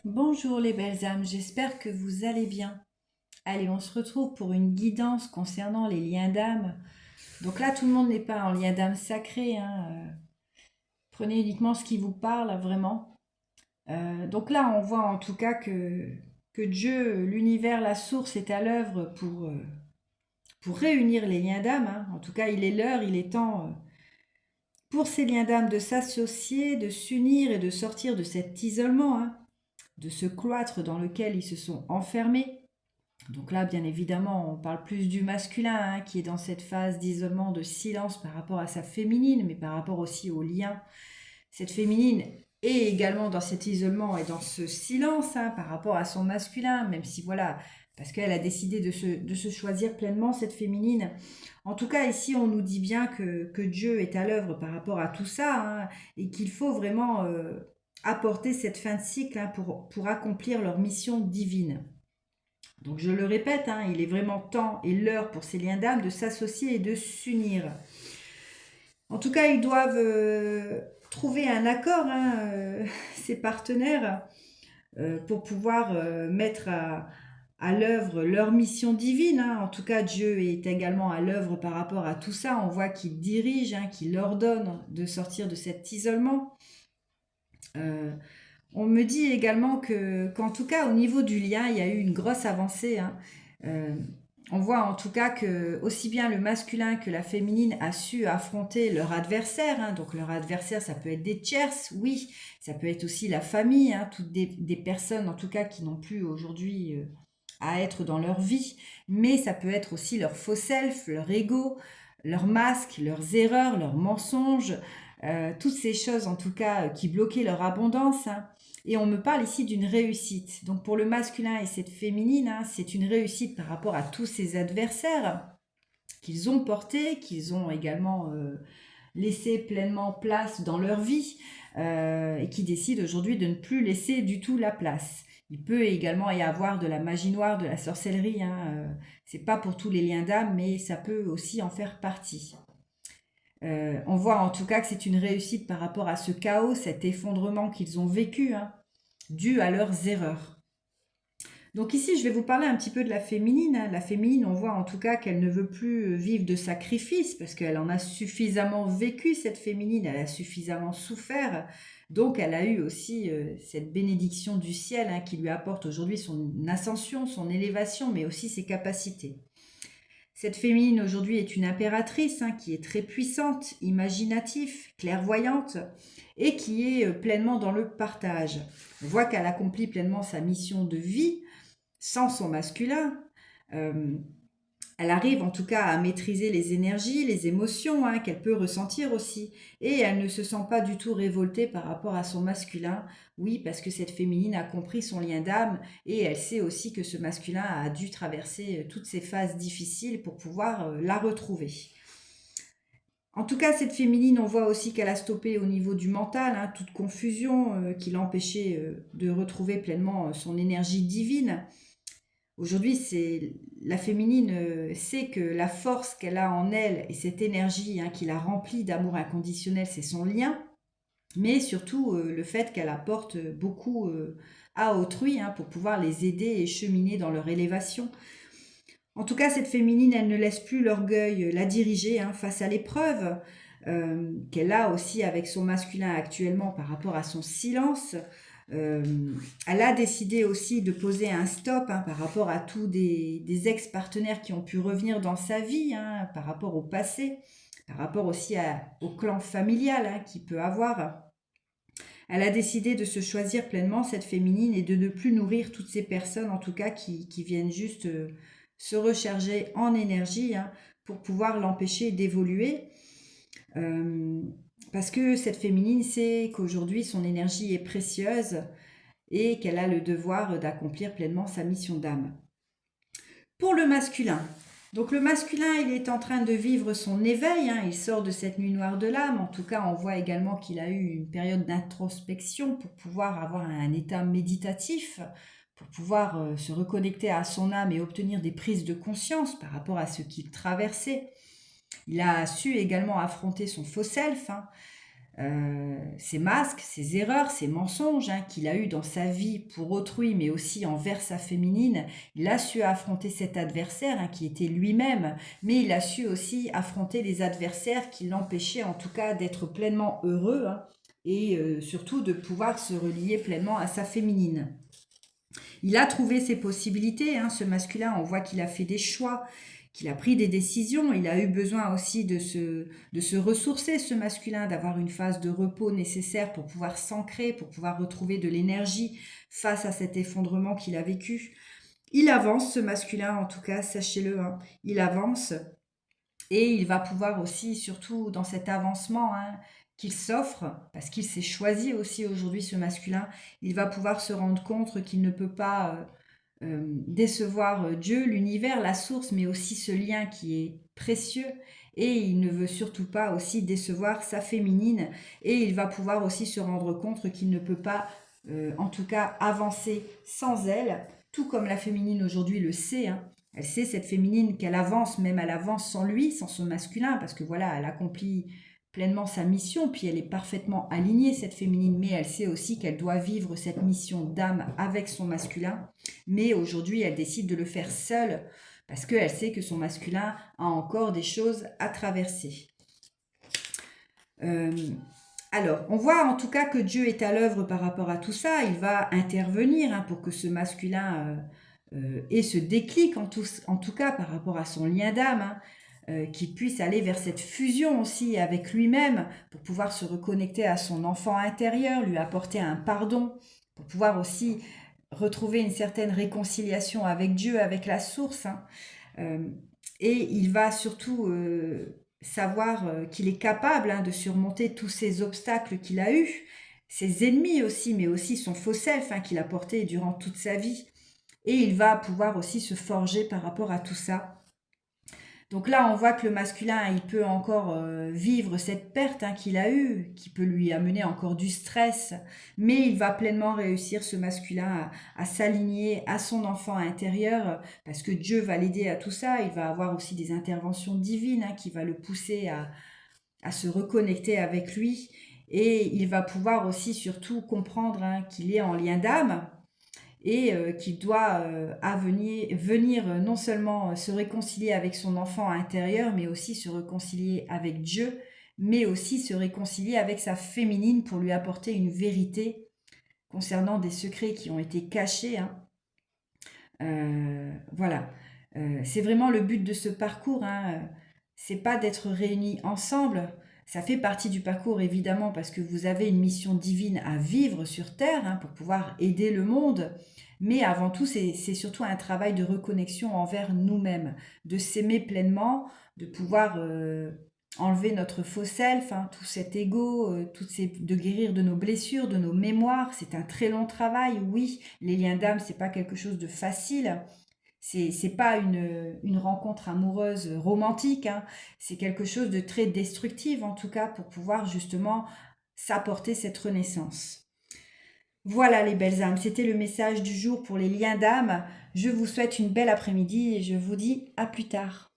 Bonjour les belles âmes, j'espère que vous allez bien. Allez, on se retrouve pour une guidance concernant les liens d'âme. Donc là, tout le monde n'est pas en lien d'âme sacré, hein. Prenez uniquement ce qui vous parle vraiment. Donc là, on voit en tout cas que Dieu, l'univers, la source est à l'œuvre pour réunir les liens d'âme, hein. En tout cas, il est l'heure, il est temps pour ces liens d'âme de s'associer, de s'unir et de sortir de cet isolement, hein, de ce cloître dans lequel ils se sont enfermés. Donc là, bien évidemment, on parle plus du masculin, hein, qui est dans cette phase d'isolement, de silence par rapport à sa féminine, mais par rapport aussi au lien. Cette féminine est également dans cet isolement et dans ce silence, hein, par rapport à son masculin, même si voilà, parce qu'elle a décidé de se choisir pleinement, cette féminine. En tout cas, ici, on nous dit bien que Dieu est à l'œuvre par rapport à tout ça, hein, et qu'il faut vraiment apporter cette fin de cycle, hein, pour accomplir leur mission divine. Donc je le répète, hein, il est vraiment temps et l'heure pour ces liens d'âme de s'associer et de s'unir. En tout cas, ils doivent trouver un accord, hein, ces partenaires, pour pouvoir mettre à l'œuvre leur mission divine, hein. En tout cas, Dieu est également à l'œuvre par rapport à tout ça. On voit qu'il dirige, hein, qu'il ordonne de sortir de cet isolement. Euh, on me dit également qu'en tout cas, au niveau du lien, il y a eu une grosse avancée, hein. Euh, on voit en tout cas que aussi bien le masculin que la féminine a su affronter leur adversaire, hein. Donc leur adversaire, ça peut être des tierces, oui, ça peut être aussi la famille, hein, toutes des personnes en tout cas qui n'ont plus aujourd'hui à être dans leur vie, mais ça peut être aussi leur faux self, leur ego, leurs masques, leurs erreurs, leurs mensonges, toutes ces choses en tout cas qui bloquaient leur abondance, hein. Et on me parle ici d'une réussite. Donc pour le masculin et cette féminine, hein, c'est une réussite par rapport à tous ces adversaires qu'ils ont portés, qu'ils ont également laissé pleinement place dans leur vie, et qui décident aujourd'hui de ne plus laisser du tout la place. Il peut également y avoir de la magie noire, de la sorcellerie, hein, c'est pas pour tous les liens d'âme, mais ça peut aussi en faire partie. On voit en tout cas que c'est une réussite par rapport à ce chaos, cet effondrement qu'ils ont vécu, hein, dû à leurs erreurs. Donc ici, je vais vous parler un petit peu de la féminine, hein. La féminine, on voit en tout cas qu'elle ne veut plus vivre de sacrifice parce qu'elle en a suffisamment vécu, cette féminine, elle a suffisamment souffert. Donc elle a eu aussi cette bénédiction du ciel, hein, qui lui apporte aujourd'hui son ascension, son élévation, mais aussi ses capacités. Cette féminine aujourd'hui est une impératrice, hein, qui est très puissante, imaginative, clairvoyante et qui est pleinement dans le partage. On voit qu'elle accomplit pleinement sa mission de vie sans son masculin. Euh, Elle arrive en tout cas à maîtriser les énergies, les émotions, hein, qu'elle peut ressentir aussi. Et elle ne se sent pas du tout révoltée par rapport à son masculin. Oui, parce que cette féminine a compris son lien d'âme et elle sait aussi que ce masculin a dû traverser toutes ces phases difficiles pour pouvoir la retrouver. En tout cas, cette féminine, on voit aussi qu'elle a stoppé au niveau du mental, hein, toute confusion qui l'empêchait de retrouver pleinement son énergie divine. Aujourd'hui, c'est la féminine sait que la force qu'elle a en elle et cette énergie, hein, qui la remplit d'amour inconditionnel, c'est son lien, mais surtout le fait qu'elle apporte beaucoup à autrui, hein, pour pouvoir les aider et cheminer dans leur élévation. En tout cas, cette féminine, elle ne laisse plus l'orgueil la diriger, hein, face à l'épreuve qu'elle a aussi avec son masculin actuellement par rapport à son silence. Euh, Elle a décidé aussi de poser un stop, hein, par rapport à tous des ex-partenaires qui ont pu revenir dans sa vie, hein, par rapport au passé, par rapport aussi au clan familial, hein, qu'il peut avoir. Elle a décidé de se choisir pleinement, cette féminine, et de ne plus nourrir toutes ces personnes, en tout cas, qui viennent juste se recharger en énergie, hein, pour pouvoir l'empêcher d'évoluer. Euh, Parce que cette féminine sait qu'aujourd'hui, son énergie est précieuse et qu'elle a le devoir d'accomplir pleinement sa mission d'âme. Pour le masculin, donc le masculin, il est en train de vivre son éveil, hein, il sort de cette nuit noire de l'âme. En tout cas, on voit également qu'il a eu une période d'introspection pour pouvoir avoir un état méditatif, pour pouvoir se reconnecter à son âme et obtenir des prises de conscience par rapport à ce qu'il traversait. Il a su également affronter son faux self, hein, ses masques, ses erreurs, ses mensonges qu'il a eu dans sa vie pour autrui, mais aussi envers sa féminine. Il a su affronter cet adversaire qui était lui-même, mais il a su aussi affronter les adversaires qui l'empêchaient en tout cas d'être pleinement heureux et surtout de pouvoir se relier pleinement à sa féminine. Il a trouvé ses possibilités, ce masculin, on voit qu'il a fait des choix, qu'il a pris des décisions, il a eu besoin aussi de se ressourcer, ce masculin, d'avoir une phase de repos nécessaire pour pouvoir s'ancrer, pour pouvoir retrouver de l'énergie face à cet effondrement qu'il a vécu. Il avance, ce masculin, en tout cas, sachez-le, il avance et il va pouvoir aussi, surtout dans cet avancement qu'il s'offre, parce qu'il s'est choisi aussi aujourd'hui, ce masculin, il va pouvoir se rendre compte qu'il ne peut pas décevoir Dieu, l'univers, la source, mais aussi ce lien qui est précieux. Et il ne veut surtout pas aussi décevoir sa féminine. Et il va pouvoir aussi se rendre compte qu'il ne peut pas, en tout cas, avancer sans elle, tout comme la féminine aujourd'hui le sait. Elle sait, cette féminine, qu'elle avance, même elle avance sans lui, sans son masculin, parce que voilà, elle accomplit pleinement sa mission, puis elle est parfaitement alignée, cette féminine, mais elle sait aussi qu'elle doit vivre cette mission d'âme avec son masculin, mais aujourd'hui elle décide de le faire seule, parce qu'elle sait que son masculin a encore des choses à traverser. Alors, on voit en tout cas que Dieu est à l'œuvre par rapport à tout ça, il va intervenir pour que ce masculin ait ce déclic, en tout cas par rapport à son lien d'âme, qu'il puisse aller vers cette fusion aussi avec lui-même pour pouvoir se reconnecter à son enfant intérieur, lui apporter un pardon, pour pouvoir aussi retrouver une certaine réconciliation avec Dieu, avec la source. Et il va surtout savoir qu'il est capable de surmonter tous ces obstacles qu'il a eus, ses ennemis aussi, mais aussi son faux self qu'il a porté durant toute sa vie. Et il va pouvoir aussi se forger par rapport à tout ça. Donc là, on voit que le masculin, il peut encore vivre cette perte qu'il a eue, qui peut lui amener encore du stress, mais il va pleinement réussir, ce masculin, à s'aligner à son enfant intérieur, parce que Dieu va l'aider à tout ça. Il va avoir aussi des interventions divines qui va le pousser à se reconnecter avec lui, et il va pouvoir aussi surtout comprendre qu'il est en lien d'âme, et qu'il doit venir non seulement se réconcilier avec son enfant intérieur, mais aussi se réconcilier avec Dieu, mais aussi se réconcilier avec sa féminine pour lui apporter une vérité concernant des secrets qui ont été cachés. Voilà, c'est vraiment le but de ce parcours. C'est pas d'être réunis ensemble. Ça fait partie du parcours évidemment parce que vous avez une mission divine à vivre sur Terre pour pouvoir aider le monde. Mais avant tout, c'est surtout un travail de reconnexion envers nous-mêmes, de s'aimer pleinement, de pouvoir enlever notre faux self, tout cet ego, de guérir de nos blessures, de nos mémoires. C'est un très long travail, oui. Les liens d'âme, c'est pas quelque chose de facile. C'est pas une rencontre amoureuse romantique, c'est quelque chose de très destructif en tout cas pour pouvoir justement s'apporter cette renaissance. Voilà les belles âmes, c'était le message du jour pour les liens d'âme. Je vous souhaite une belle après-midi et je vous dis à plus tard.